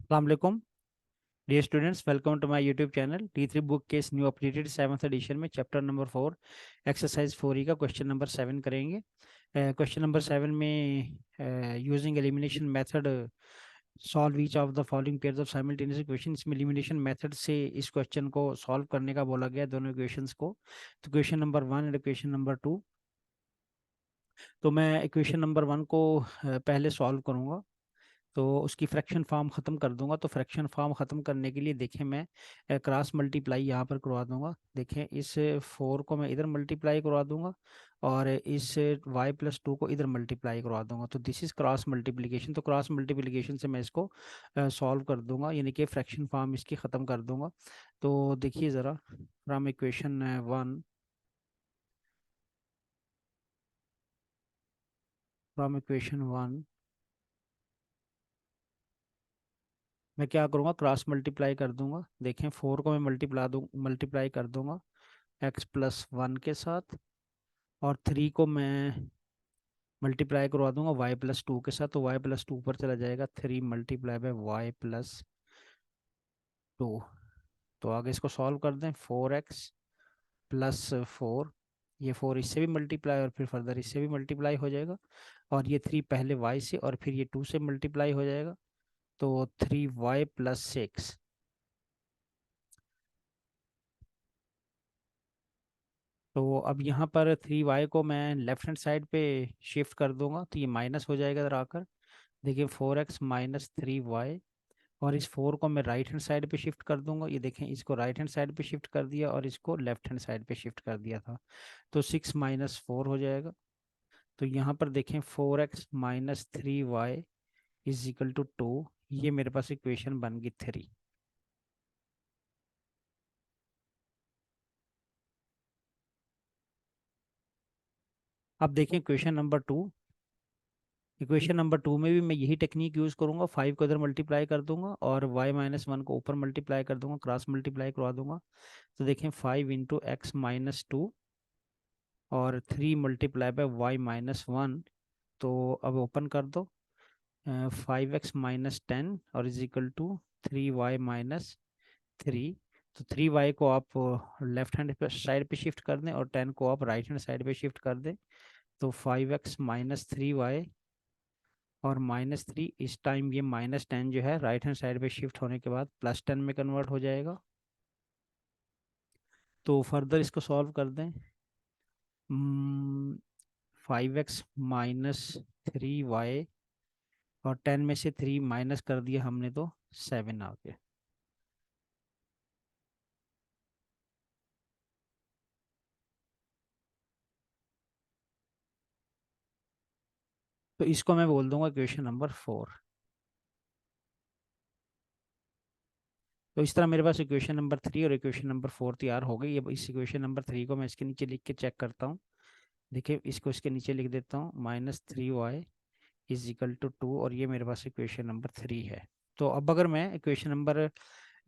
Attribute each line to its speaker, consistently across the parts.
Speaker 1: अस्सलाम वालेकुम dear students, welcome to my YouTube channel टी3 बुक के इस न्यू अपडेटेड 7th एडिशन में चैप्टर नंबर 4 एक्सरसाइज 4 का क्वेश्चन नंबर 7 करेंगे। क्वेश्चन नंबर 7 में using elimination method solve each of the following pairs of simultaneous equation. इसमें elimination method से इस क्वेश्चन को सॉल्व करने का बोला गया है, दोनों इक्वेशंस को। तो question number 1 and equation number 2। तो मैं इक्वेशन नंबर 1 को पहले सॉल्व करूंगा, तो उसकी फ्रैक्शन फॉर्म ख़त्म कर दूंगा। तो फ्रैक्शन फॉर्म ख़त्म करने के लिए देखें, मैं क्रॉस मल्टीप्लाई यहाँ पर करवा दूंगा। देखें, इस 4 को मैं इधर मल्टीप्लाई करवा दूंगा और इस y+2 को इधर मल्टीप्लाई करवा दूंगा। तो दिस इज़ क्रॉस मल्टीप्लिकेशन। तो क्रॉस मल्टीप्लिकेशन से मैं इसको सॉल्व कर दूंगा, यानी कि फ्रैक्शन फॉर्म इसकी ख़त्म कर दूंगा। तो देखिए ज़रा, फ्रॉम इक्वेशन 1, फ्रॉम इक्वेशन 1 मैं क्या करूँगा, क्रॉस मल्टीप्लाई कर दूंगा। देखें, 4 को मैं मल्टीप्लाई कर दूंगा x+1 के साथ, और 3 को मैं मल्टीप्लाई करवा दूंगा y+2 के साथ। तो y+2 ऊपर चला जाएगा, 3 मल्टीप्लाई बाय y+2। तो आगे इसको सॉल्व कर दें, 4x+4, ये 4 इससे भी मल्टीप्लाई और फिर फर्दर इससे भी मल्टीप्लाई हो जाएगा, और ये 3 पहले y से और फिर ये 2 से मल्टीप्लाई हो जाएगा। तो 3y+6। तो अब यहाँ पर 3y को मैं लेफ्ट हैंड साइड पे शिफ्ट कर दूंगा, तो ये माइनस हो जाएगा इधर आकर। देखिए, 4x-3y, और इस 4 को मैं राइट हैंड साइड पे शिफ्ट कर दूंगा। ये देखें, इसको राइट हैंड साइड पे शिफ्ट कर दिया और इसको लेफ्ट हैंड साइड पे शिफ्ट कर दिया था। तो 6-4 हो जाएगा। तो यहाँ पर देखें, 4x-3y इज इक्वल टू 2। ये मेरे पास इक्वेशन बन गई 3। अब देखें इक्वेशन नंबर 2। इक्वेशन नंबर 2 में भी मैं यही टेक्निक यूज़ करूंगा, 5 को इधर मल्टीप्लाई कर दूंगा और y-1 को ऊपर मल्टीप्लाई कर दूंगा, क्रॉस मल्टीप्लाई करवा दूंगा। तो देखें, 5 × x-2 और 3 मल्टीप्लाई बाय y-1। तो अब ओपन कर दो, 5x-10 और इज इक्वल टू 3y-3। तो 3y को आप लेफ्ट हैंड साइड पे शिफ्ट कर दें और 10 को आप राइट हैंड साइड पे शिफ्ट कर दें। तो 5x-3y और -3, इस टाइम ये -10 जो है राइट हैंड साइड पे शिफ्ट होने के बाद +10 में कन्वर्ट हो जाएगा। तो फर्दर इसको सॉल्व कर दें। 5x-3y, और 10 में से 3 माइनस कर दिया हमने तो 7 आ गया। तो इसको मैं बोल दूंगा क्वेश्चन नंबर 4। तो इस तरह मेरे पास इक्वेशन नंबर 3 और इक्वेशन नंबर 4 तैयार हो गई। अब इस इक्वेशन नंबर 3 को मैं इसके नीचे लिख के चेक करता हूँ। देखिए, इसको इसके नीचे लिख देता हूँ, -3y इज इक्वल टू 2, और ये मेरे पास इक्वेशन नंबर 3 है। तो अब अगर मैं इक्वेशन नंबर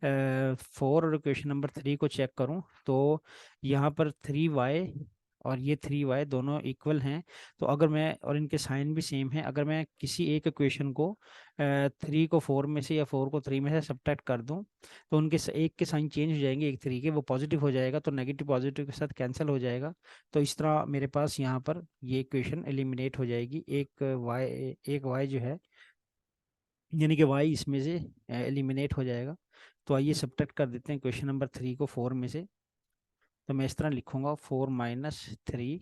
Speaker 1: 4 और इक्वेशन नंबर 3 को चेक करूं, तो यहाँ पर 3y और ये 3y दोनों इक्वल हैं। तो अगर मैं, और इनके साइन भी सेम है, अगर मैं किसी एक इक्वेशन को 3 को 4 में से या 4 को 3 में से सब्ट्रैक्ट कर दूं, तो उनके एक के साइन चेंज हो जाएंगे, एक 3 के वो पॉजिटिव हो जाएगा, तो नेगेटिव पॉजिटिव के साथ कैंसिल हो जाएगा। तो इस तरह मेरे पास यहाँ पर ये इक्वेशन एलिमिनेट हो जाएगी। एक y जो है, यानी कि y इसमें से एलिमिनेट हो जाएगा। तो आइए सब्ट्रैक्ट कर देते हैं क्वेश्चन नंबर 3 को 4 में से। तो मैं इस तरह लिखूंगा, 4-3।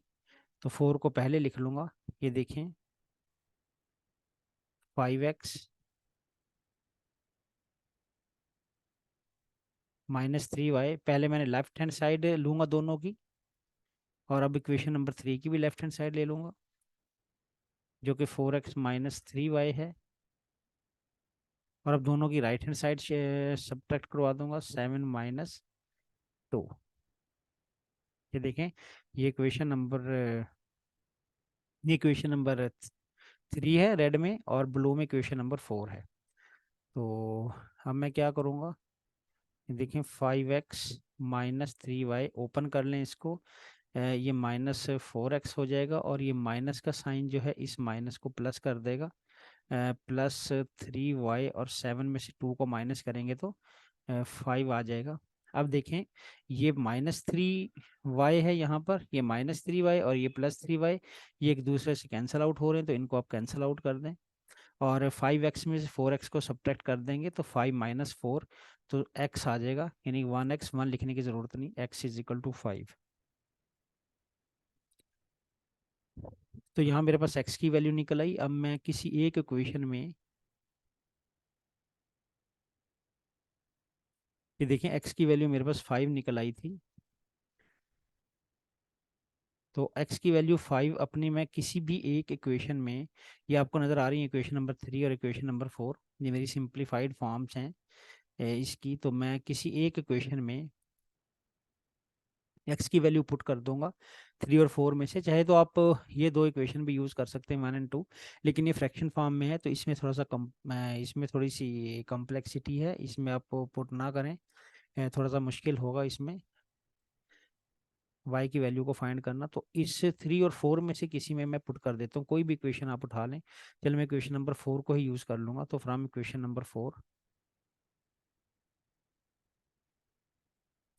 Speaker 1: तो 4 को पहले लिख लूंगा, ये देखें, 5x-3y। पहले मैंने लेफ्ट हैंड साइड लूंगा दोनों की, और अब इक्वेशन नंबर 3 की भी लेफ्ट हैंड साइड ले लूंगा, जो कि 4x-3y है। और अब दोनों की राइट हैंड साइड सब्ट्रैक्ट करवा दूंगा, 7-2। ये देखें, ये इक्वेशन नंबर 3 है रेड में, और ब्लू में क्वेश्चन नंबर 4 है। तो अब मैं क्या करूँगा, देखें, 5x-3y ओपन कर लें इसको। ये -4x हो जाएगा, और ये माइनस का साइन जो है इस माइनस को प्लस कर देगा। प्लस 3y और 7 में से 2 को माइनस करेंगे तो 5 आ जाएगा। अब देखें, ये -3y है यहाँ पर, ये -3y और ये +3y, ये एक दूसरे से कैंसिल आउट हो रहे हैं, तो इनको आप कैंसिल आउट कर दें। और 5x में से 4x को सब्ट्रैक्ट कर देंगे तो 5 - 4, तो x आ जाएगा, यानी 1x, 1 लिखने की ज़रूरत नहीं, x = 5। तो यहाँ मेरे पास x की वैल्यू निकल आई। अब मैं किसी एक इक्वेशन में, ये देखें x की वैल्यू मेरे पास 5 निकल आई थी, तो x की वैल्यू 5 अपनी मैं किसी भी एक इक्वेशन में, ये आपको नज़र आ रही है इक्वेशन नंबर 3 और इक्वेशन नंबर 4, ये मेरी सिंप्लीफाइड फॉर्म्स हैं इसकी, तो मैं किसी एक इक्वेशन में x की वैल्यू पुट कर दूंगा 3 और 4 में से। चाहे तो आप ये दो इक्वेशन भी यूज़ कर सकते हैं, 1 और 2, लेकिन ये फ्रैक्शन फॉर्म में है तो इसमें थोड़ा सा इसमें थोड़ी सी कॉम्प्लेक्सिटी है, इसमें आप पुट ना करें, थोड़ा सा मुश्किल होगा इसमें y की वैल्यू को फाइंड करना। तो इस 3 और 4 में से किसी में मैं पुट कर देता हूँ, कोई भी इक्वेशन आप उठा लें। चलो मैं इक्वेशन नंबर 4 को ही यूज़ कर लूँगा, तो from equation number 4,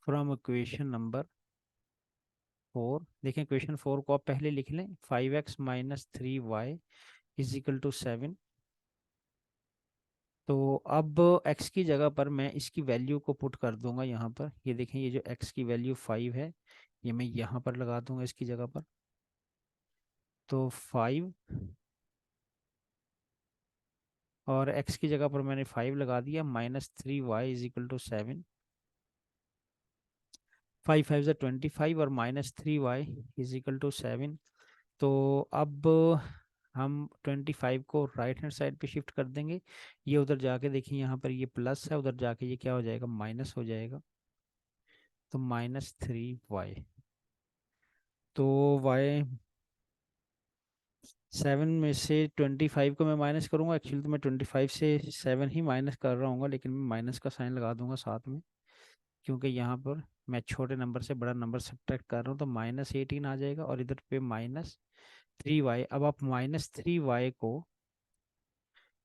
Speaker 1: from equation number 4, देखें इक्वेशन 4 को आप पहले लिख लें, 5x - 3y = 7। तो अब x की जगह पर मैं इसकी वैल्यू को पुट कर दूंगा यहाँ पर, ये देखें, ये जो x की वैल्यू 5 है, ये मैं यहाँ पर लगा दूंगा इसकी जगह पर, तो 5, और x की जगह पर मैंने 5 लगा दिया, -3y = 7, 5 5 ज़ा 25 और -3y = 7। तो अब हम 25 को राइट हैंड साइड पे शिफ्ट कर देंगे, ये उधर जाके देखिए, यहाँ पर ये प्लस है, उधर जाके ये क्या हो जाएगा, माइनस हो जाएगा, तो -3y, तो y 7 में से 25 को मैं माइनस करूंगा, एक्चुअली तो मैं 25 से 7 ही माइनस कर रहा हूँ, लेकिन मैं माइनस का साइन लगा दूंगा साथ में, क्योंकि यहाँ पर मैं छोटे नंबर से बड़ा नंबर सब्ट्रैक्ट कर रहा हूँ, तो -18 आ जाएगा, और इधर पे -3y। अब आप -3y को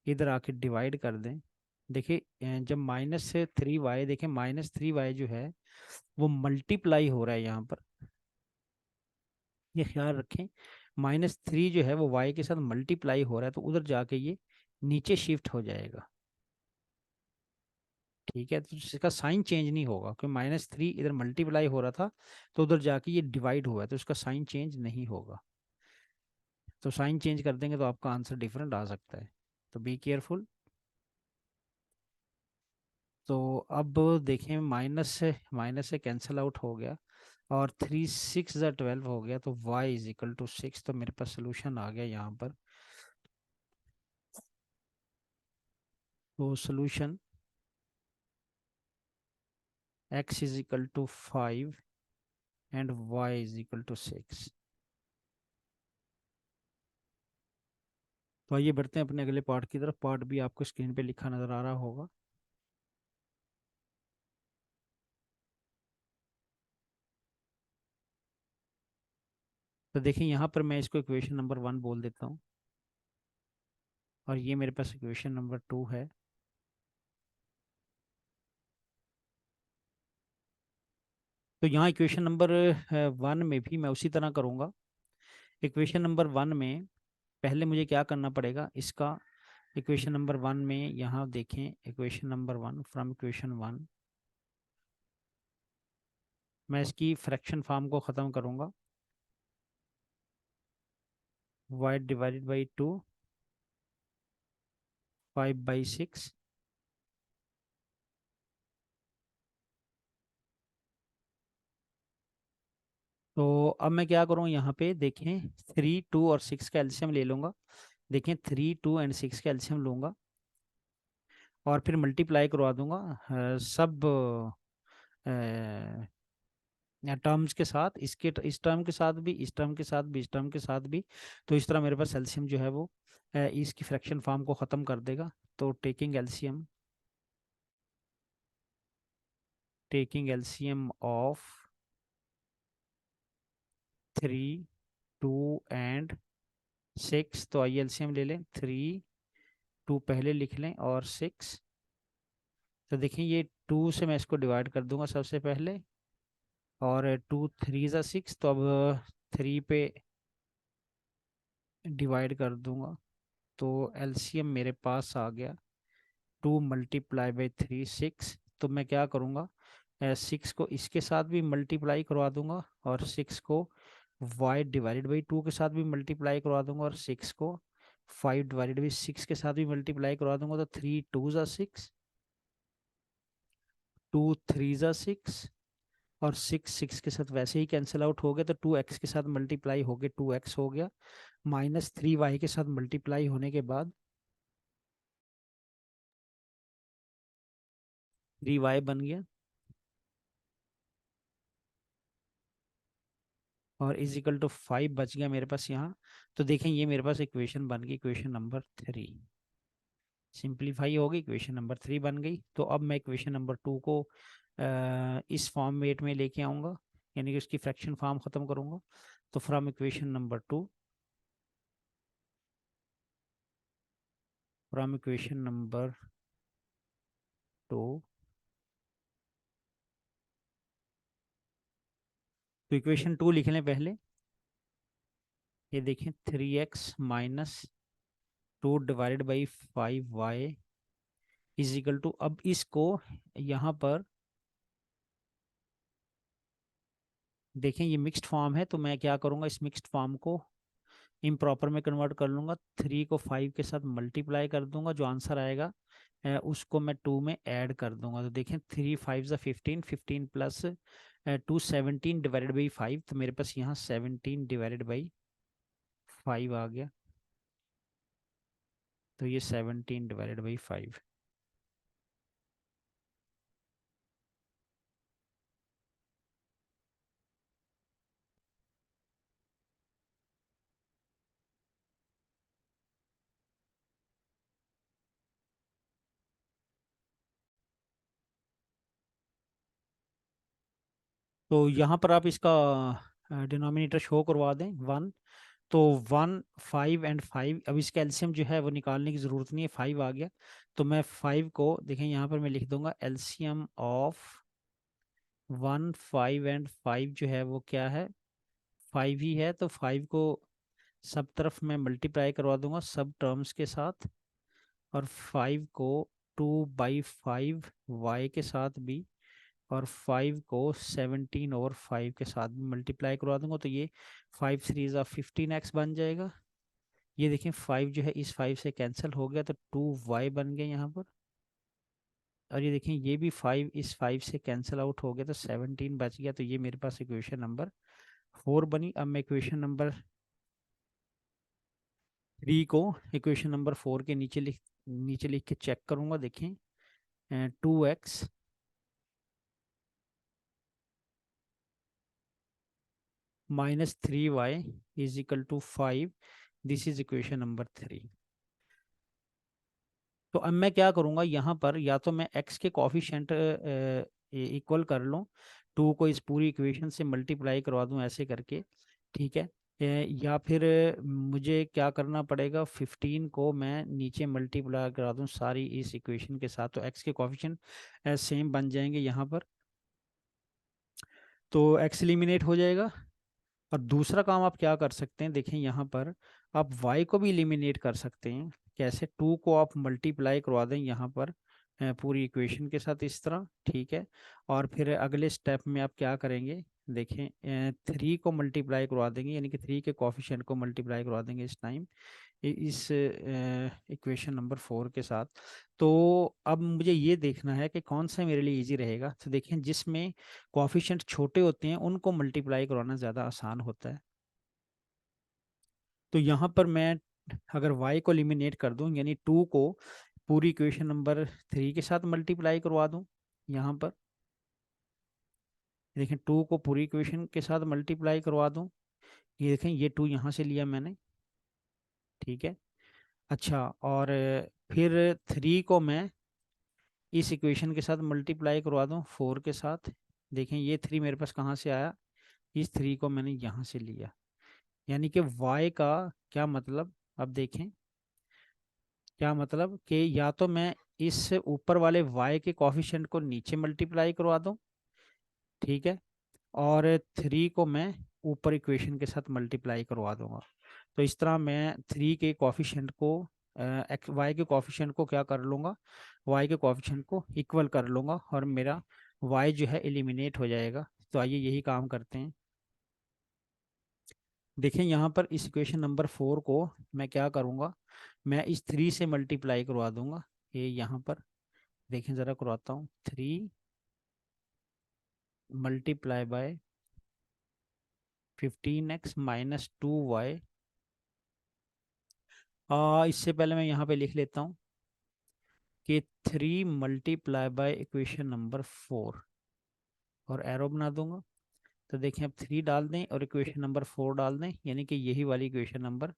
Speaker 1: इधर आके डिवाइड कर दें, देखिए जब -3y, देखें -3y जो है वो मल्टीप्लाई हो रहा है यहाँ पर, ये ख्याल रखें, -3 जो है वो y के साथ मल्टीप्लाई हो रहा है, तो उधर जाके ये नीचे शिफ्ट हो जाएगा, ठीक है। तो इसका साइन चेंज नहीं होगा, क्योंकि -3 इधर मल्टीप्लाई हो रहा था, तो उधर जाके ये डिवाइड हुआ है, तो इसका साइन चेंज नहीं होगा। तो साइन चेंज कर देंगे तो आपका आंसर डिफरेंट आ सकता है, तो बी केयरफुल। तो अब देखें, माइनस से कैंसिल आउट हो गया, और 3 6 ज़ा 12 हो गया, तो y = 6, तो मेरे पास सोल्यूशन आ गया यहाँ पर। तो सोल्यूशन x = 5 एंड y = 6। तो आइए बढ़ते हैं अपने अगले पार्ट की तरफ, पार्ट भी आपको स्क्रीन पे लिखा नज़र आ रहा होगा। तो देखिए यहाँ पर मैं इसको इक्वेशन नंबर 1 बोल देता हूँ, और ये मेरे पास इक्वेशन नंबर 2 है। तो यहाँ इक्वेशन नंबर 1 में भी मैं उसी तरह करूँगा। इक्वेशन नंबर 1 में पहले मुझे क्या करना पड़ेगा, इसका इक्वेशन नंबर 1 में यहाँ देखें, इक्वेशन नंबर 1, फ्रॉम इक्वेशन 1 मैं इसकी फ्रैक्शन फॉर्म को ख़त्म करूँगा, y/2 5/6। तो अब मैं क्या करूँ, यहाँ पे देखें, 3 2 और 6 का एलसीएम ले लूँगा, देखें 3 2 एंड 6 का एलसीएम लूँगा, और फिर मल्टीप्लाई करवा दूंगा सब टर्म्स के साथ, इस टर्म के साथ भी, इस टर्म के साथ भी, इस टर्म के साथ भी। तो इस तरह मेरे पास एलसीएम जो है वो इसकी फ्रैक्शन फॉर्म को ख़त्म कर देगा। तो टेकिंग एलसीएम ऑफ 3 2 एंड 6, तो आइए एलसीएम ले लें, 3 2 पहले लिख लें और 6। तो देखें ये 2 से मैं इसको डिवाइड कर दूंगा सबसे पहले, और 2 3 ज़ा 6, तो अब 3 पे डिवाइड कर दूंगा। तो एलसीएम मेरे पास आ गया 2 मल्टीप्लाई बाई 3 6। तो मैं क्या करूँगा, 6 को इसके साथ भी मल्टीप्लाई करवा दूंगा, और 6 को y डिवाइडेड बाई 2 के साथ भी मल्टीप्लाई करवा दूंगा, और 6 को 5 डिवाइडेड बाई 6 के साथ भी मल्टीप्लाई करवा दूंगा। तो 3 2 ज़ा 6, 2 3 ज़ा 6, और 6 6 के साथ वैसे ही कैंसिल आउट हो गया। तो 2x के साथ मल्टीप्लाई हो गया, 2x हो गया, माइनस 3y के साथ मल्टीप्लाई होने के बाद 3y बन गया, और इज इक्वल टू 5 बच गया मेरे पास यहाँ। तो देखें ये मेरे पास इक्वेशन बन गई, इक्वेशन नंबर 3 सिंप्लीफाई हो गई, इक्वेशन नंबर 3 बन गई। तो अब मैं इक्वेशन नंबर 2 को इस फॉर्मेट में लेके आऊँगा, यानी कि उसकी फ्रैक्शन फॉर्म ख़त्म करूँगा। तो from equation number 2, from equation number 2, तो इक्वेशन 2 लिख लें पहले। ये देखें 3x minus 2 divided by 5y is equal to, अब इसको यहाँ पर देखें ये मिक्स्ड फॉर्म है, तो मैं क्या करूँगा, इस मिक्स्ड फॉर्म को इम्प्रॉपर में कन्वर्ट कर लूँगा। 3 को 5 के साथ मल्टीप्लाई कर दूंगा, जो आंसर आएगा उसको मैं 2 में ऐड कर दूंगा। तो देखें 3 5 ज़ा 15, 15 प्लस 2 17 डिवाइडेड बाई 5, तो मेरे पास यहाँ 17 डिवाइडेड बाई 5 आ गया। तो ये 17 डिवाइडेड बाई 5। तो यहाँ पर आप इसका डिनोमिनेटर शो करवा दें 1। तो 1 5 एंड 5, अब इसका एलसीएम जो है वो निकालने की ज़रूरत नहीं है, 5 आ गया। तो मैं 5 को देखें यहाँ पर मैं लिख दूंगा एलसीएम ऑफ 1 5 एंड 5 जो है वो क्या है, 5 ही है। तो 5 को सब तरफ मैं मल्टीप्लाई करवा दूंगा सब टर्म्स के साथ, और 5 को 2/5 y के साथ भी, और 5 को 17/5 के साथ भी मल्टीप्लाई करवा दूंगा। तो ये 5 3 ज़ा 15x बन जाएगा। ये देखें 5 जो है इस 5 से कैंसिल हो गया, तो 2y बन गया यहाँ पर। और ये देखें ये भी 5 इस 5 से कैंसिल आउट हो गया, तो 17 बच गया। तो ये मेरे पास इक्वेशन नंबर 4 बनी। अब मैं इक्वेशन नंबर 3 को इक्वेशन नंबर 4 के नीचे लिख के चेक करूंगा। देखें 2x minus 3y is equal to 5, this is equation number 3। तो अब मैं क्या करूँगा, यहाँ पर या तो मैं x के कॉफिशेंट इक्वल कर लूँ, 2 को इस पूरी इक्वेशन से मल्टीप्लाई करवा दूँ ऐसे करके, ठीक है। या फिर मुझे क्या करना पड़ेगा, 15 को मैं नीचे मल्टीप्लाई करा दूँ सारी इस इक्वेशन के साथ, तो x के कॉफिशेंट सेम बन जाएंगे यहाँ पर। तो x एलिमिनेट हो जाएगा। और दूसरा काम आप क्या कर सकते हैं, देखें यहाँ पर आप y को भी एलिमिनेट कर सकते हैं। कैसे, 2 को आप मल्टीप्लाई करवा दें यहाँ पर पूरी इक्वेशन के साथ इस तरह, ठीक है। और फिर अगले स्टेप में आप क्या करेंगे, देखें 3 को मल्टीप्लाई करवा देंगे, यानी कि 3 के कॉफिशिएंट को मल्टीप्लाई करवा देंगे इस टाइम इस इक्वेशन नंबर 4 के साथ। तो अब मुझे ये देखना है कि कौन सा मेरे लिए इजी रहेगा। तो देखें जिसमें कॉफिशिएंट छोटे होते हैं उनको मल्टीप्लाई करवाना ज़्यादा आसान होता है। तो यहाँ पर मैं अगर y को एलिमिनेट कर दूं, यानी 2 को पूरी इक्वेशन नंबर 3 के साथ मल्टीप्लाई करवा दूं, यहाँ पर देखें 2 को पूरी इक्वेशन के साथ मल्टीप्लाई करवा दूं, ये देखें ये 2 यहाँ से लिया मैंने, ठीक है। अच्छा, और फिर 3 को मैं इस इक्वेशन के साथ मल्टीप्लाई करवा दूं 4 के साथ, देखें ये 3 मेरे पास कहाँ से आया, इस 3 को मैंने यहाँ से लिया। यानी कि y का क्या मतलब, अब देखें क्या मतलब कि या तो मैं इस ऊपर वाले y के कॉफिशिएंट को नीचे मल्टीप्लाई करवा दूं, ठीक है, और 3 को मैं ऊपर इक्वेशन के साथ मल्टीप्लाई करवा दूंगा। तो इस तरह मैं 3 के कॉफिशिएंट को y के कॉफिशिएंट को क्या कर लूँगा, y के कॉफिशिएंट को इक्वल कर लूँगा और मेरा y जो है एलिमिनेट हो जाएगा। तो आइए यही काम करते हैं। देखें यहाँ पर इस इक्वेशन नंबर 4 को मैं क्या करूँगा, मैं इस 3 से मल्टीप्लाई करवा दूंगा। ये यहाँ पर देखें ज़रा करवाता हूँ, 3 multiply by 15x minus 2y। इससे पहले मैं यहाँ पे लिख लेता हूँ कि 3 मल्टीप्लाई बाय इक्वेशन नंबर 4 और एरो बना दूंगा। तो देखें अब 3 डाल दें और इक्वेशन नंबर 4 डाल दें, यानी कि यही वाली इक्वेशन नंबर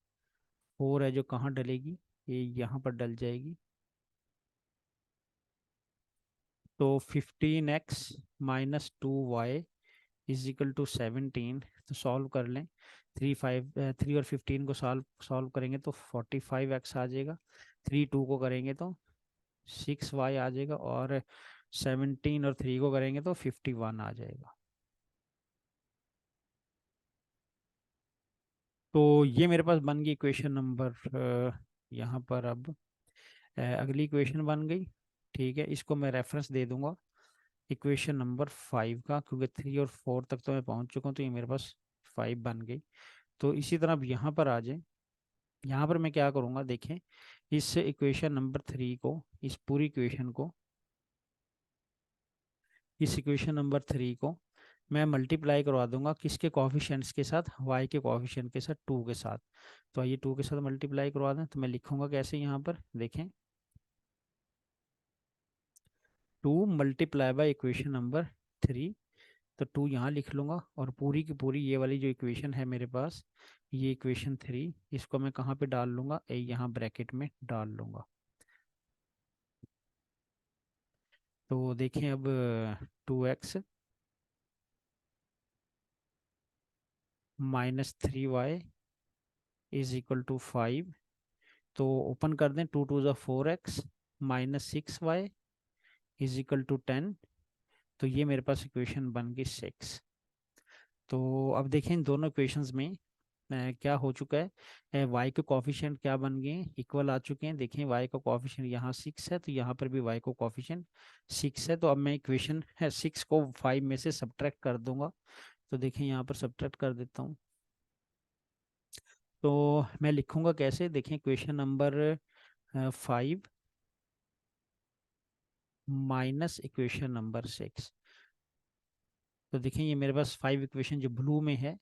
Speaker 1: 4 है जो कहाँ डलेगी, ये यहाँ पर डल जाएगी। तो 15x minus 2y is equal to 17। तो सॉल्व कर लें, 3 और 15 को सॉल्व सॉल्व करेंगे तो 45x आ जाएगा। 3 2 को करेंगे तो 6y आ जाएगा, और 17 और 3 को करेंगे तो 51 आ जाएगा। तो ये मेरे पास बन गई इक्वेशन नंबर, यहाँ पर अब अगली इक्वेशन बन गई, ठीक है। इसको मैं रेफरेंस दे दूंगा इक्वेशन नंबर 5 का, क्योंकि 3 और 4 तक तो मैं पहुंच चुका हूँ, तो ये मेरे पास 5 बन गई। तो इसी तरह अब यहाँ पर आ जाए, यहाँ पर मैं क्या करूँगा देखें, इस इक्वेशन नंबर 3 को, इस पूरी इक्वेशन को, इस इक्वेशन नंबर 3 को मैं मल्टीप्लाई करवा दूंगा किसके कॉफिशिएंट्स के साथ, y के कॉफिशिएंट के साथ, 2 के साथ। तो आइए 2 के साथ मल्टीप्लाई करवा दें। तो मैं लिखूंगा कैसे, यहाँ पर देखें, 2 मल्टीप्लाई बाय इक्वेशन नंबर 3। तो 2 यहाँ लिख लूँगा और पूरी की पूरी ये वाली जो इक्वेशन है मेरे पास, ये इक्वेशन 3, इसको मैं कहाँ पे डाल लूँगा, यहाँ ब्रैकेट में डाल लूँगा। तो देखें अब 2x minus 3y is equal to 5। तो ओपन कर दें, 2 2 ज़ा 4x minus 6y is equal to 10। तो ये मेरे पास इक्वेशन बन गई 6। तो अब देखें इन दोनों इक्वेशंस में क्या हो चुका है, y के कोफिशिएंट क्या बन गए हैं, इक्वल आ चुके हैं। देखें y का कोफिशिएंट यहाँ 6 है, तो यहाँ पर भी y का कोफिशिएंट 6 है। तो अब मैं इक्वेशन है 6 को 5 में से सब्ट्रैक्ट कर दूंगा। तो देखें यहाँ पर सब्ट्रैक्ट कर देता हूँ। तो मैं लिखूंगा कैसे, देखें equation number 5 minus equation number 6। तो देखें ये मेरे पास 5 इक्वेशन जो ब्लू में है,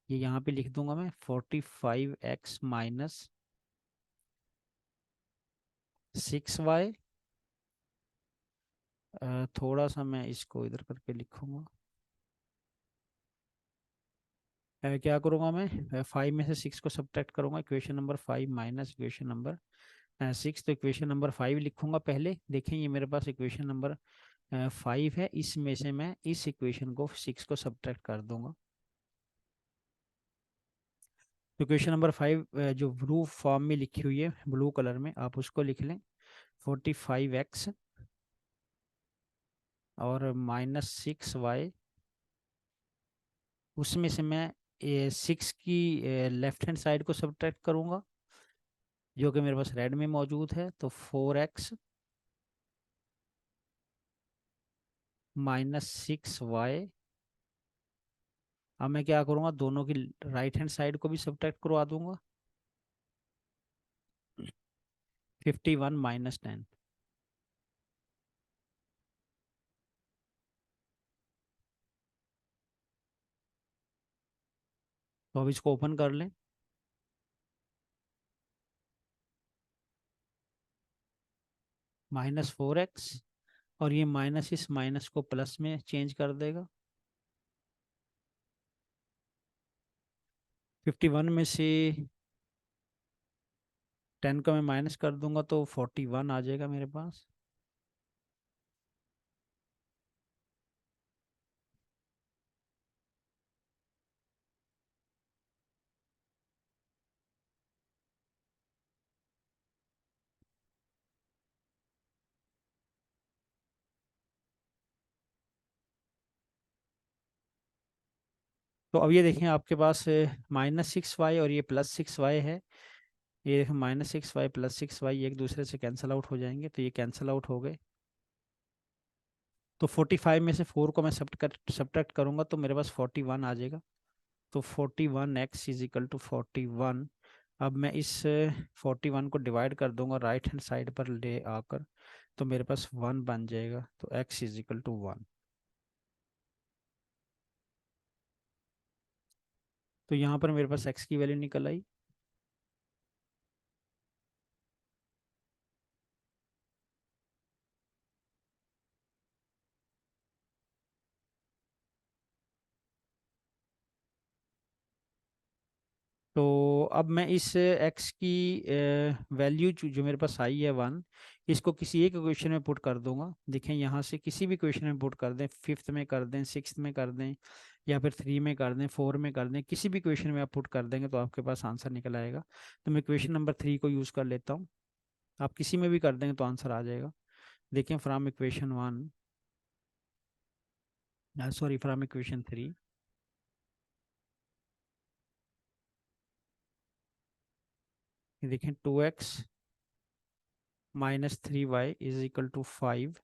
Speaker 1: ये यहाँ पे लिख दूंगा मैं, 45x माइनस 6y। थोड़ा सा मैं इसको इधर करके लिखूंगा। क्या करूँगा मैं, 5 में से 6 को सब्ट्रैक्ट करूँगा, equation number 5 minus equation number 6। तो इक्वेशन नंबर 5 लिखूंगा पहले। देखें ये मेरे पास इक्वेशन नंबर 5 है, इसमें से मैं इस इक्वेशन को 6 को सब्ट्रैक्ट कर दूंगा। तो इक्वेशन नंबर 5 जो ब्लू फॉर्म में लिखी हुई है, ब्लू कलर में, आप उसको लिख लें, 45x और माइनस 6y। उसमें से मैं 6 की लेफ्ट हैंड साइड को सब्ट्रैक्ट करूंगा, जो कि मेरे पास रेड में मौजूद है। तो 4x माइनस 6y। अब मैं क्या करूँगा, दोनों की राइट हैंड साइड को भी सब्ट्रैक्ट करवा दूंगा, 51 माइनस 10। तो अब इसको ओपन कर लें, -4x, और ये माइनस इस माइनस को प्लस में चेंज कर देगा। 51 में से 10 को मैं माइनस कर दूंगा तो 41 आ जाएगा मेरे पास। तो अब ये देखें आपके पास -6y और ये +6y है। ये देखो -6y +6y एक दूसरे से कैंसिल आउट हो जाएंगे, तो ये कैंसिल आउट हो गए। तो 45 में से 4 को मैं सब्ट्रैक्ट करूंगा तो मेरे पास 41 आ जाएगा। तो 41x इज इक्वल टू 41। अब मैं इस 41 को डिवाइड कर दूंगा राइट हैंड साइड पर ले आकर, तो मेरे पास 1 बन जाएगा। तो x इज इक्वल टू 1। तो यहाँ पर मेरे पास x की वैल्यू निकल आई। तो अब मैं इस x की वैल्यू जो मेरे पास आई है 1, इसको किसी एक इक्वेशन में पुट कर दूंगा। देखें यहाँ से किसी भी इक्वेशन में पुट कर दें, 5th में कर दें, 6th में कर दें, या फिर 3 में कर दें, 4 में कर दें, किसी भी इक्वेशन में आप पुट कर देंगे तो आपके पास आंसर निकल आएगा। तो मैं इक्वेशन नंबर 3 को यूज़ कर लेता हूँ। आप किसी में भी कर देंगे तो आंसर आ जाएगा। देखें from equation 1, sorry from equation 3, देखें 2x -3y is equal to 5।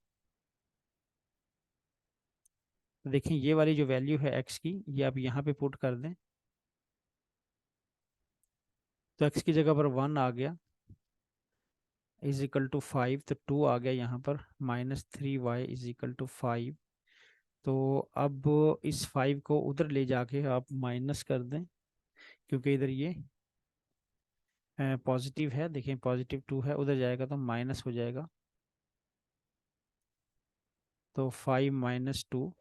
Speaker 1: तो देखें ये वाली जो वैल्यू है x की, ये आप यहाँ पे पुट कर दें, तो x की जगह पर 1 आ गया इज इक्वल टू 5। तो 2 आ गया यहाँ पर, -3y इज इक्वल टू 5। तो अब इस 5 को उधर ले जाके आप माइनस कर दें, क्योंकि इधर ये पॉजिटिव है। देखें +2 है, उधर जाएगा तो माइनस हो जाएगा। तो 5 - 2,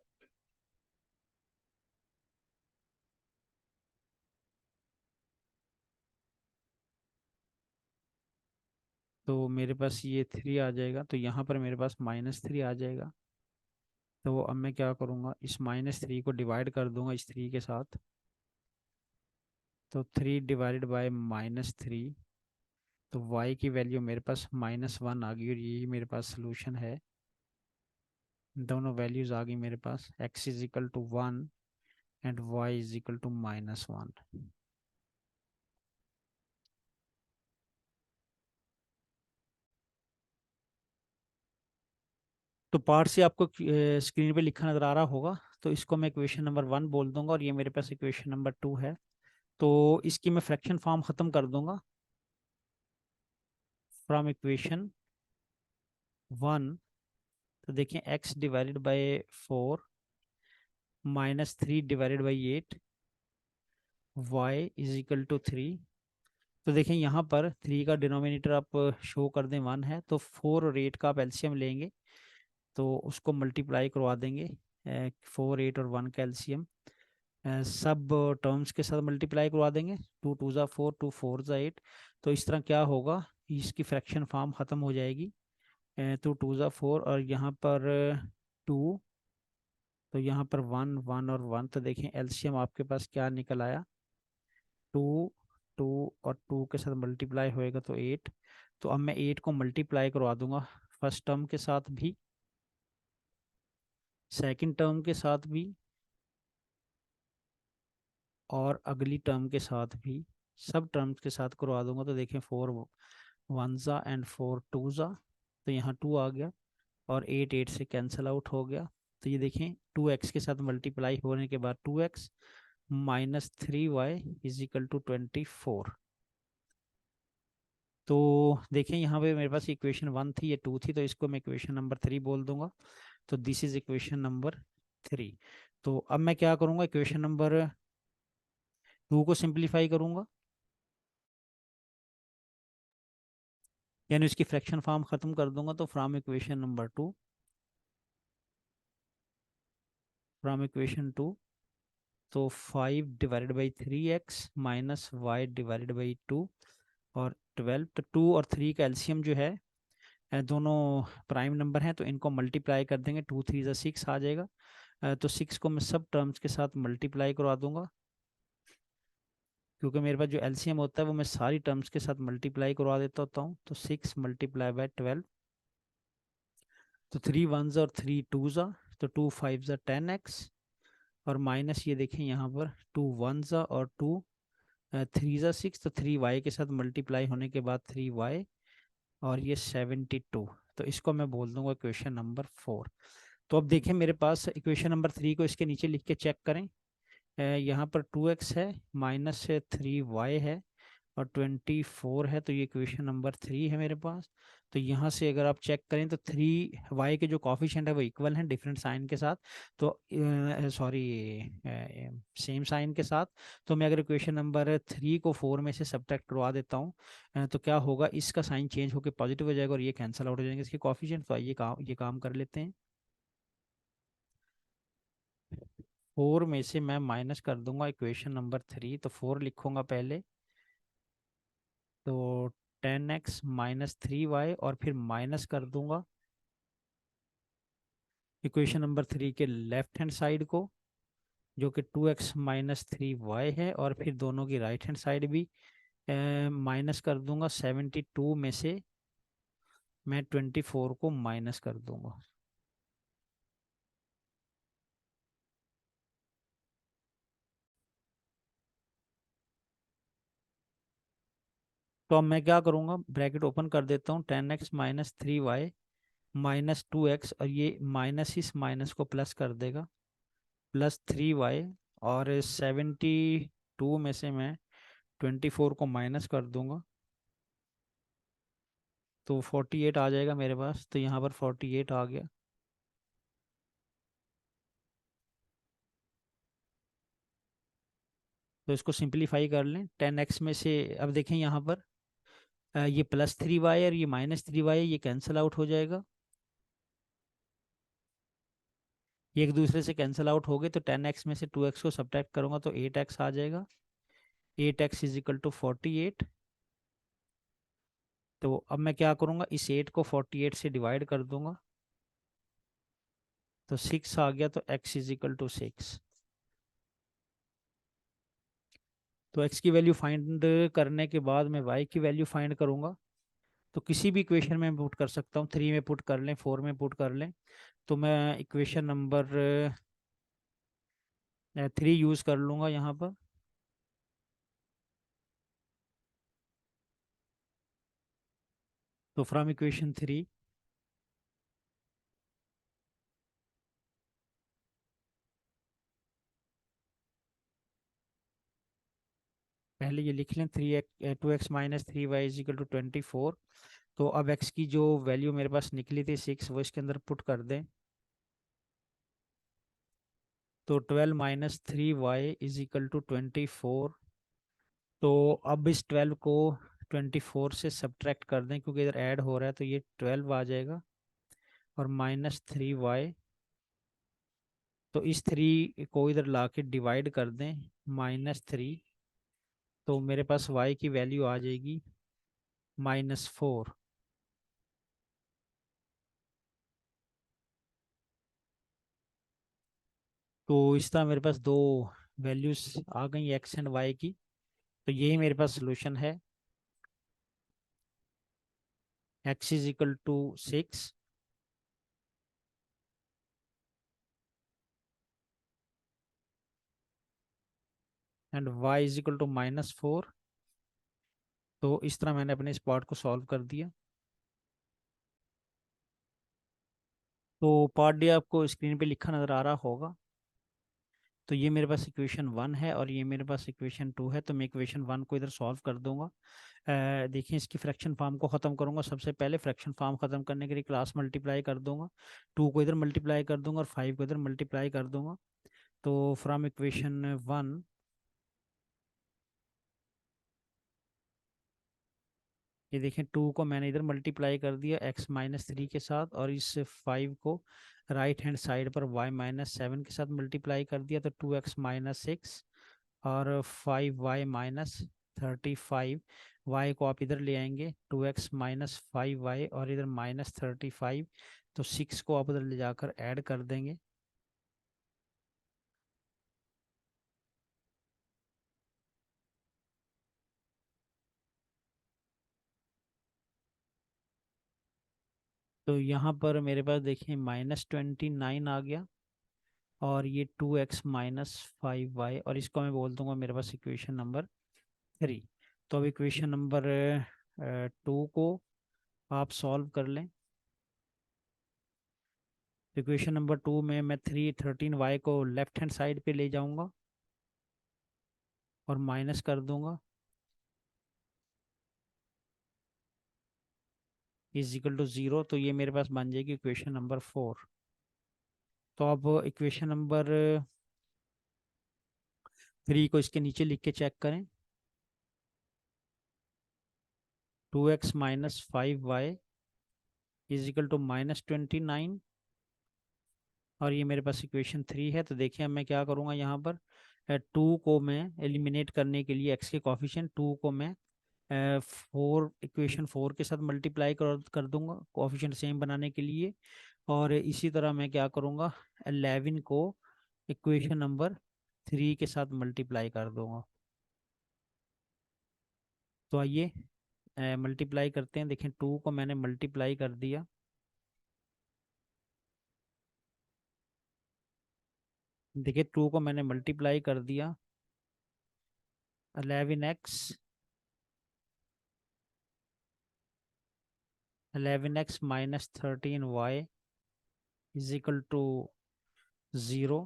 Speaker 1: तो मेरे पास ये 3 आ जाएगा। तो यहाँ पर मेरे पास -3 आ जाएगा। तो अब मैं क्या करूँगा, इस -3 को डिवाइड कर दूंगा इस 3 के साथ। तो 3 डिवाइडेड बाय -3, तो y की वैल्यू मेरे पास -1 आ गई, और यही मेरे पास सोल्यूशन है। दोनों वैल्यूज आ गई मेरे पास, x is equal to 1 and y is equal to -1। तो पार्ट से आपको स्क्रीन पे लिखा नजर आ रहा होगा। तो इसको मैं इक्वेशन नंबर 1 बोल दूंगा, और ये मेरे पास इक्वेशन नंबर 2 है। तो इसकी मैं फ्रैक्शन फॉर्म खत्म कर दूंगा। फ्रॉम इक्वेशन 1, तो देखें x divided by 4 -3 divided by 8, y is equal to 3। तो देखें यहाँ पर 3 का डिनोमिनेटर आप शो कर दें 1 है, तो 4 और 8 का आप एलसीएम लेंगे, तो उसको मल्टीप्लाई करवा देंगे। 4, 8 और 1 का एलसीएम सब टर्म्स के साथ मल्टीप्लाई करवा देंगे। 2 2 ज़ा 4, 2 4 ज़ा 8। तो इस तरह क्या होगा, इसकी फ्रैक्शन फॉर्म ख़त्म हो जाएगी। तो 2 ज़ा 4 और यहाँ पर 2, तो यहाँ पर 1 1 और 1। तो देखें एलसीएम आपके पास क्या निकल आया, 2 2 और 2 के साथ मल्टीप्लाई होएगा तो 8। तो अब मैं 8 को मल्टीप्लाई करवा दूंगा फर्स्ट टर्म के साथ भी, सेकंड टर्म के साथ भी, और अगली टर्म के साथ भी, सब टर्म्स के साथ करवा दूंगा। तो देखें 4 1 ज़ा एंड 4 2 ज़ा, तो यहाँ 2 आ गया, और 8 8 से कैंसिल आउट हो गया। तो ये देखें 2x के साथ मल्टीप्लाई होने के बाद 2x -3y is equal to 24। तो देखें यहाँ पे मेरे पास इक्वेशन 1 थी, ये 2 थी, तो इसको मैं इक्वेशन नंबर 3 बोल दूंगा। तो दिस इज इक्वेशन नंबर 3। तो अब मैं क्या करूँगा, इक्वेशन नंबर 2 को सिंप्लीफाई करूँगा, यानी इसकी फ्रैक्शन फॉर्म खत्म कर दूंगा। तो from equation number 2, from equation 2, तो 5 divided by 3x -y divided by 2 और 12। तो 2 और 3 का एलसीएम जो है, दोनों प्राइम नंबर हैं, तो इनको मल्टीप्लाई कर देंगे। 2 3 ज़ा 6 आ जाएगा। तो 6 को मैं सब टर्म्स के साथ मल्टीप्लाई करवा दूंगा, क्योंकि मेरे पास जो एलसीएम होता है वो मैं सारी टर्म्स के साथ मल्टीप्लाई करवा देता होता हूँ। तो 6 × 12, तो 3 1 और 3 2 ज़ा, तो 2 5 ज़ा 10x, और माइनस ये देखें यहाँ पर 2 वन ज़ा और 2 3 ज़ा 6, तो 3y के साथ मल्टीप्लाई होने के बाद 3y, और ये 72। तो इसको मैं बोल दूंगा इक्वेशन नंबर 4। तो अब देखें मेरे पास इक्वेशन नंबर 3 को इसके नीचे लिख के चेक करें। यहाँ पर 2x है, माइनस 3y है, और 24 है, तो ये इक्वेशन नंबर 3 है मेरे पास। तो यहाँ से अगर आप चेक करें तो 3y के जो कॉफिशिएंट है वो इक्वल हैं डिफरेंट साइन के साथ, तो सॉरी सेम साइन के साथ। तो मैं अगर इक्वेशन नंबर 3 को 4 में से सब्ट्रैक्ट करवा देता हूँ, तो क्या होगा, इसका साइन चेंज होकर पॉजिटिव हो जाएगा और ये कैंसिल आउट हो जाएंगे इसके कॉफिशिएंट। तो आइए ये काम कर लेते हैं। 4 में से मैं माइनस कर दूंगा इक्वेशन नंबर 3, तो 4 लिखूंगा पहले, तो 10x माइनस 3y, और फिर माइनस कर दूंगा इक्वेशन नंबर 3 के लेफ्ट हैंड साइड को, जो कि 2x माइनस 3y है, और फिर दोनों की राइट हैंड साइड भी माइनस कर दूंगा। 72 में से मैं 24 को माइनस कर दूंगा। तो अब मैं क्या करूंगा, ब्रैकेट ओपन कर देता हूँ, 10x minus 3y minus 2x, और ये माइनस इस माइनस को प्लस कर देगा, प्लस 3y, और 72 में से मैं 24 को माइनस कर दूंगा, तो 48 आ जाएगा मेरे पास। तो यहाँ पर 48 आ गया। तो इसको सिंपलीफाई कर लें, 10x में से, अब देखें यहाँ पर ये प्लस 3y और ये माइनस 3y, ये कैंसिल आउट हो जाएगा, ये एक दूसरे से कैंसिल आउट हो गए। तो 10x में से 2x को सब्ट्रैक्ट करूंगा तो 8x आ जाएगा। 8x is equal to 48। तो अब मैं क्या करूंगा, इस 8 को 48 से डिवाइड कर दूंगा, तो 6 आ गया। तो x इज इक्वल टू 6। तो x की वैल्यू फाइंड करने के बाद मैं y की वैल्यू फाइंड करूंगा। तो किसी भी इक्वेशन में पुट कर सकता हूँ, 3 में पुट कर लें, 4 में पुट कर लें। तो मैं इक्वेशन नंबर 3 यूज़ कर लूँगा यहाँ पर। तो फ्रॉम इक्वेशन 3, पहले ये लिख लें, 2x minus 3y is equal to 24। तो अब x की जो वैल्यू मेरे पास निकली थी 6, वो इसके अंदर पुट कर दें। तो 12 minus 3y is equal to 24। तो अब इस 12 को 24 से सब्ट्रैक्ट कर दें, क्योंकि इधर ऐड हो रहा है, तो ये 12 आ जाएगा, और माइनस 3y। तो इस 3 को इधर ला के डिवाइड कर दें, -3। तो मेरे पास y की वैल्यू आ जाएगी -4। तो इस तरह मेरे पास दो वैल्यूज आ गई x एंड y की। तो यही मेरे पास सोल्यूशन है, x is equal to 6 and y is equal to -4। तो इस तरह मैंने अपने इस पार्ट को सॉल्व कर दिया। तो पार्ट डी आपको स्क्रीन पे लिखा नज़र आ रहा होगा। तो ये मेरे पास इक्वेशन 1 है और ये मेरे पास इक्वेशन 2 है। तो मैं इक्वेशन 1 को इधर सॉल्व कर दूंगा। देखिए, इसकी फ्रैक्शन फॉर्म को ख़त्म करूंगा। सबसे पहले फ्रैक्शन फॉर्म ख़त्म करने के लिए क्लास मल्टीप्लाई कर दूंगा, 2 को इधर मल्टीप्लाई कर दूंगा और 5 को इधर मल्टीप्लाई कर दूंगा। तो फ्रॉम इक्वेशन 1, ये देखें, 2 को मैंने इधर मल्टीप्लाई कर दिया x-3 के साथ, और इस 5 को राइट हैंड साइड पर y-7 के साथ मल्टीप्लाई कर दिया, तो 2x-6 और 5y-35। y को आप इधर ले आएंगे, 2x-5y, और इधर -35। तो 6 को आप उधर ले जाकर ऐड कर देंगे। तो यहाँ पर मेरे पास देखिए -29 आ गया, और ये 2x माइनस 5y, और इसको मैं बोल दूंगा मेरे पास इक्वेशन नंबर 3। तो अब इक्वेशन नंबर 2 को आप सॉल्व कर लें। इक्वेशन नंबर 2 में मैं 13y को लेफ्ट हैंड साइड पे ले जाऊंगा और माइनस कर दूंगा, इज इक्वल टू 0। तो ये मेरे पास बन जाएगी इक्वेशन नंबर 4। तो अब इक्वेशन नंबर 3 को इसके नीचे लिख के चेक करें। 2x minus 5y is equal to -29, और ये मेरे पास इक्वेशन 3 है। तो देखिए अब मैं क्या करूँगा, यहाँ पर 2 को मैं एलिमिनेट करने के लिए x के कॉफिशिएंट 2 को मैं 4 इक्वेशन 4 के साथ मल्टीप्लाई कर दूंगा कोएफिशिएंट सेम बनाने के लिए। और इसी तरह मैं क्या करूँगा, 11 को इक्वेशन नंबर 3 के साथ मल्टीप्लाई कर दूंगा। तो आइए मल्टीप्लाई करते हैं। देखें 2 को मैंने मल्टीप्लाई कर दिया, देखिए 2 को मैंने मल्टीप्लाई कर दिया। 11x minus 13y is equal to 0।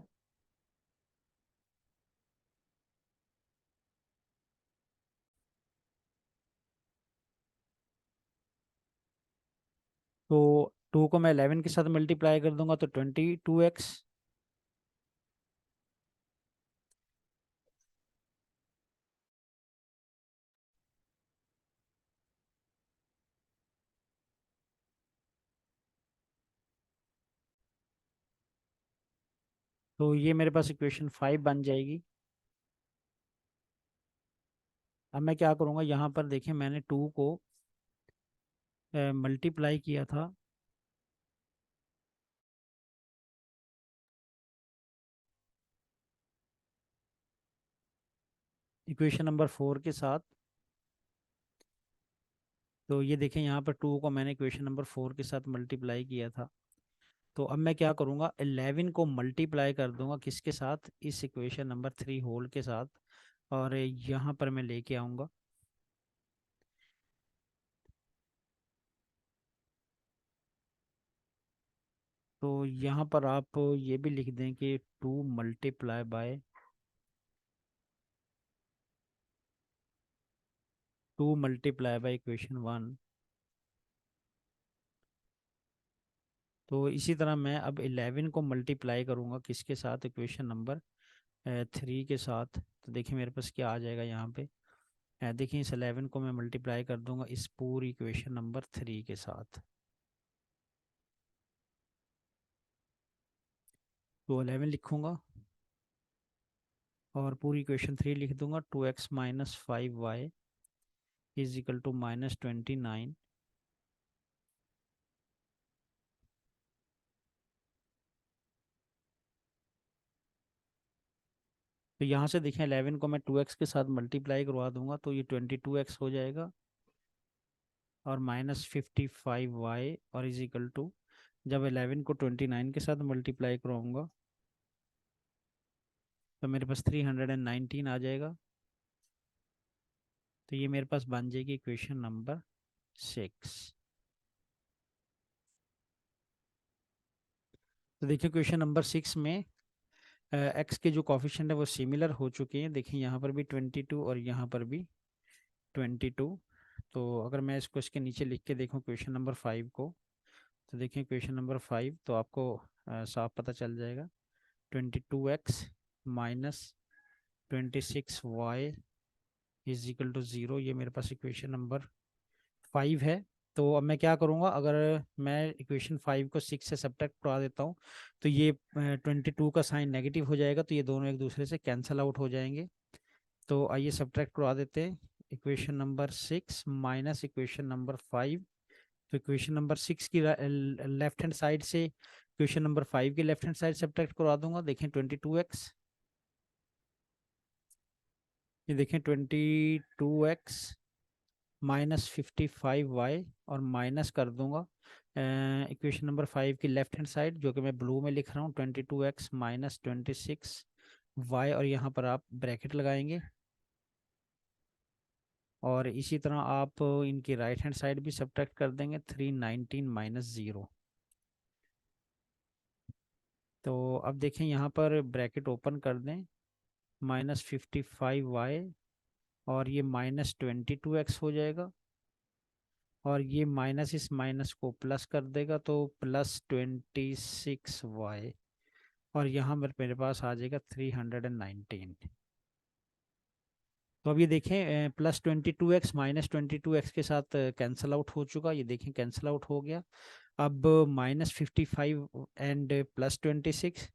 Speaker 1: तो 2 को मैं 11 के साथ मल्टीप्लाई कर दूंगा तो 22x। तो ये मेरे पास इक्वेशन 5 बन जाएगी। अब मैं क्या करूँगा, यहाँ पर देखिए मैंने 2 को मल्टीप्लाई किया था इक्वेशन नंबर 4 के साथ। तो ये देखें यहाँ पर 2 को मैंने इक्वेशन नंबर 4 के साथ मल्टीप्लाई किया था। तो अब मैं क्या करूँगा, 11 को मल्टीप्लाई कर दूंगा किसके साथ, इस इक्वेशन नंबर 3 होल के साथ, और यहाँ पर मैं लेके आऊँगा। तो यहाँ पर आप ये भी लिख दें कि 2 मल्टीप्लाई बाय इक्वेशन 1। तो इसी तरह मैं अब 11 को मल्टीप्लाई करूँगा किसके साथ, इक्वेशन नंबर 3 के साथ। तो देखिए मेरे पास क्या आ जाएगा यहाँ पे, देखिए इस 11 को मैं मल्टीप्लाई कर दूंगा इस पूरी इक्वेशन नंबर 3 के साथ। तो 11 लिखूंगा और पूरी इक्वेशन 3 लिख दूंगा। 2x minus 5y is equal to -29। तो यहाँ से देखें 11 को मैं 2x के साथ मल्टीप्लाई करवा दूंगा तो ये 22x हो जाएगा, और -55y और इज इक्वल टू, जब 11 को 29 के साथ मल्टीप्लाई करवाऊंगा तो मेरे पास 319 आ जाएगा। तो ये मेरे पास बन जाएगी इक्वेशन नंबर 6। तो देखिए क्वेश्चन नंबर 6 में एक्स के जो कॉफिशिएंट है वो सिमिलर हो चुके हैं। देखिए यहाँ पर भी 22 और यहाँ पर भी 22। तो अगर मैं इसको इसके नीचे लिख के देखूँ क्वेश्चन नंबर 5 को, तो देखिए क्वेश्चन नंबर 5 तो आपको साफ पता चल जाएगा। 22x minus 26y is equal to 0, ये मेरे पास इक्वेशन नंबर 5 है। तो अब मैं क्या करूँगा, अगर मैं इक्वेशन 5 को 6 से सब्ट्रैक्ट करवा देता हूँ तो ये 22 का साइन नेगेटिव हो जाएगा, तो ये दोनों एक दूसरे से कैंसिल आउट हो जाएंगे। तो आइए सब्ट्रैक्ट करवा देते हैं। Equation number 6 minus equation number 5। तो इक्वेशन नंबर 6 की लेफ्ट हैंड साइड से इक्वेशन नंबर 5 की लेफ्ट हैंड साइड सब्ट्रैक्ट करवा दूंगा। देखें 22x, ये देखें 22x माइनस 55y और माइनस कर दूंगा इक्वेशन नंबर 5 की लेफ्ट हैंड साइड जो कि मैं ब्लू में लिख रहा हूँ 22x माइनस 26y, और यहाँ पर आप ब्रैकेट लगाएंगे। और इसी तरह आप इनकी राइट हैंड साइड भी सब्ट्रैक्ट कर देंगे, 319 माइनस 0। तो अब देखें यहाँ पर ब्रैकेट ओपन कर दें, -55y, और ये -22x हो जाएगा, और ये माइनस इस माइनस को प्लस कर देगा तो +26y, और यहाँ मेरे पास आ जाएगा 319। तो अब ये देखें +22x -22x के साथ कैंसिल आउट हो चुका, ये देखें कैंसिल आउट हो गया। अब -55 एंड +26,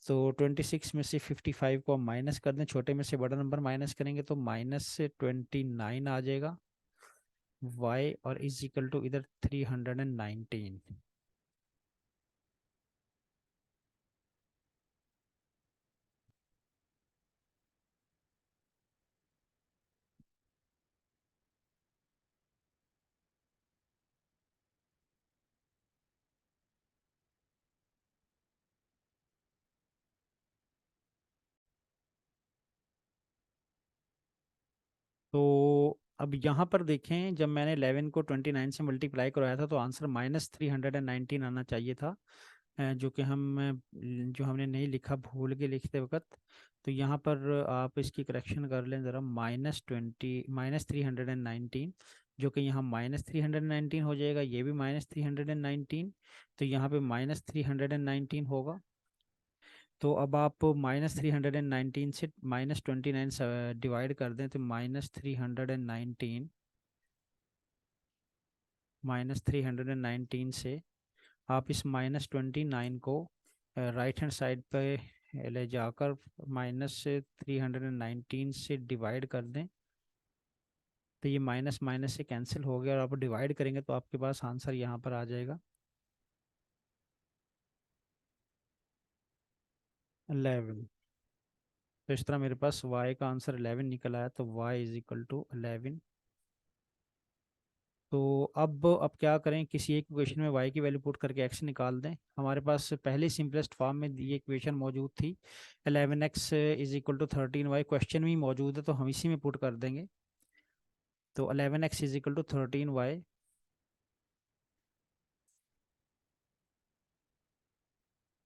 Speaker 1: तो 26 में से 55 को हम माइनस कर दें, छोटे में से बड़ा नंबर माइनस करेंगे तो -29 आ जाएगा y, और इज इक्वल टू इधर 319। तो अब यहाँ पर देखें, जब मैंने 11 को 29 से मल्टीप्लाई करवाया था तो आंसर -319 आना चाहिए था, जो कि जो हमने नहीं लिखा भूल के लिखते वक्त। तो यहाँ पर आप इसकी करेक्शन कर लें ज़रा, -319, जो कि यहाँ -319 हो जाएगा, ये भी -319, तो यहाँ पे -319 होगा। तो अब आप -319 से -29 डिवाइड कर दें तो -319 से आप इस -29 को राइट हैंड साइड पे ले जाकर -319 से डिवाइड कर दें, तो ये माइनस माइनस से कैंसिल हो गया, और आप डिवाइड करेंगे तो आपके पास आंसर यहाँ पर आ जाएगा 11। तो इस तरह मेरे पास y का आंसर 11 निकल आया, तो y इज इक्वल टू 11। तो अब क्या करें, किसी एक इक्वेशन में y की वैल्यू पुट करके x निकाल दें। हमारे पास पहले सिंपलेस्ट फॉर्म में ये इक्वेशन मौजूद थी, 11x is equal to 13y, question में मौजूद है तो हम इसी में पुट कर देंगे। तो 11x is equal to 13y,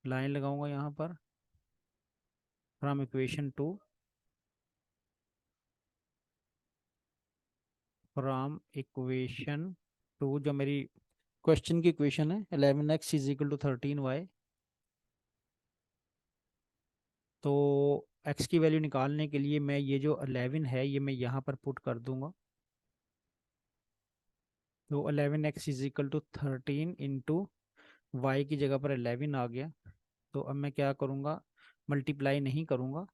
Speaker 1: line लगाऊंगा यहाँ पर, फ्रॉम इक्वेशन 2 जो मेरी क्वेश्चन की इक्वेशन है, 11x is equal to 13y। तो x की वैल्यू निकालने के लिए मैं ये जो 11 है ये मैं यहाँ पर पुट कर दूंगा। तो 11x is equal to 13 into Y की जगह पर 11 आ गया। तो अब मैं क्या करूँगा, मल्टीप्लाई नहीं करूँगा,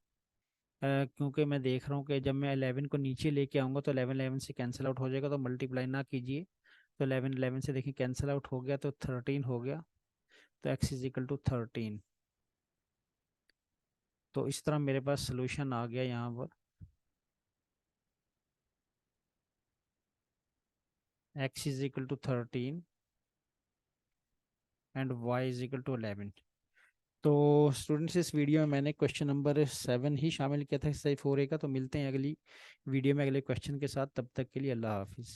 Speaker 1: क्योंकि मैं देख रहा हूँ कि जब मैं 11 को नीचे लेके आऊँगा तो 11 11 से कैंसिल आउट हो जाएगा, तो मल्टीप्लाई ना कीजिए। तो 11 11 से देखिए कैंसिल आउट हो गया, तो 13 हो गया। तो x इज इक्वल टू 13। तो इस तरह मेरे पास सोल्यूशन आ गया यहाँ पर, x is equal to 13 and y is equal to 11। तो स्टूडेंट्स, इस वीडियो में मैंने क्वेश्चन नंबर 7 ही शामिल किया था, एक्सरसाइज 4A का। तो मिलते हैं अगली वीडियो में अगले क्वेश्चन के साथ, तब तक के लिए अल्लाह हाफिज़।